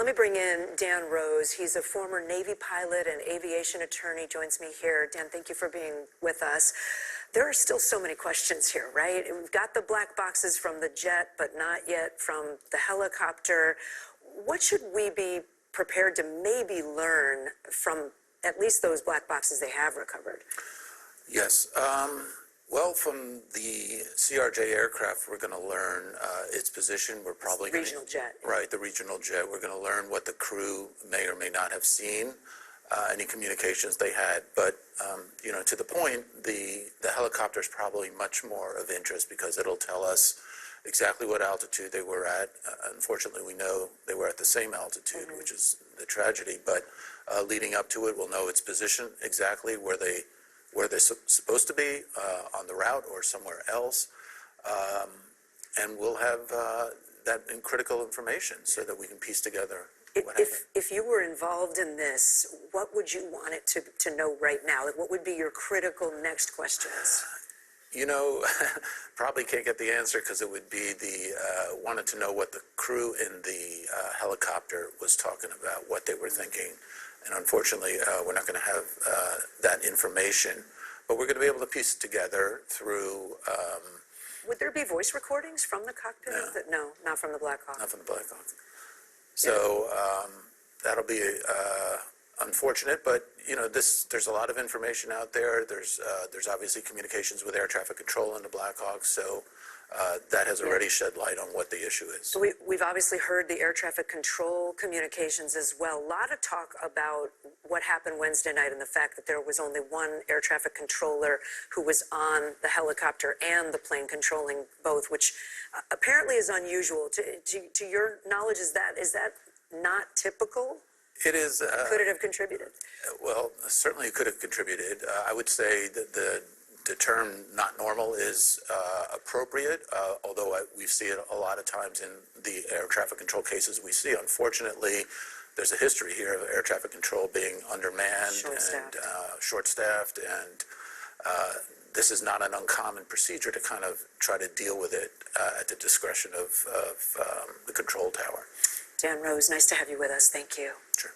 Let me bring in Dan Rose. He's a former Navy pilot and aviation attorney, joins me here. Dan, thank you for being with us. There are still so many questions here, right? We've got the black boxes from the jet, but not yet from the helicopter. What should we be prepared to maybe learn from at least those black boxes they have recovered? Yes. Well, from the CRJ aircraft, we're going to learn its position. We're probably the regional jet. Right, the regional jet. We're going to learn what the crew may or may not have seen, any communications they had. But, to the point, the helicopter is probably much more of interest because it'll tell us exactly what altitude they were at. Unfortunately, we know they were at the same altitude, which is the tragedy. But leading up to it, we'll know its position exactly, where they're supposed to be on the route or somewhere else. And we'll have that critical information so that we can piece together what happened. If you were involved in this, what would you want it to know right now? Like, what would be your critical next questions? Probably can't get the answer because it would be wanted to know what the crew in the helicopter was talking about, what they were thinking. And unfortunately, we're not going to have that information. But we're going to be able to piece it together through... Would there be voice recordings from the cockpit? No, not from the Black Hawk. Not from the Black Hawk. So that'll be unfortunate, but there's a lot of information out there. There's obviously communications with air traffic control in the Black Hawk, so that has already shed light on what the issue is. So we've obviously heard the air traffic control communications as well. A lot of talk about what happened Wednesday night and the fact that there was only one air traffic controller who was on the helicopter and the plane controlling both, which apparently is unusual. To your knowledge, is that not typical? It is. Could it have contributed? Well, certainly it could have contributed. I would say that the term "not normal" is appropriate, although we see it a lot of times in the air traffic control cases we see. Unfortunately, there's a history here of air traffic control being undermanned and short-staffed, and this is not an uncommon procedure to kind of try to deal with it at the discretion of the control tower. Dan Rose, nice to have you with us. Thank you. Sure.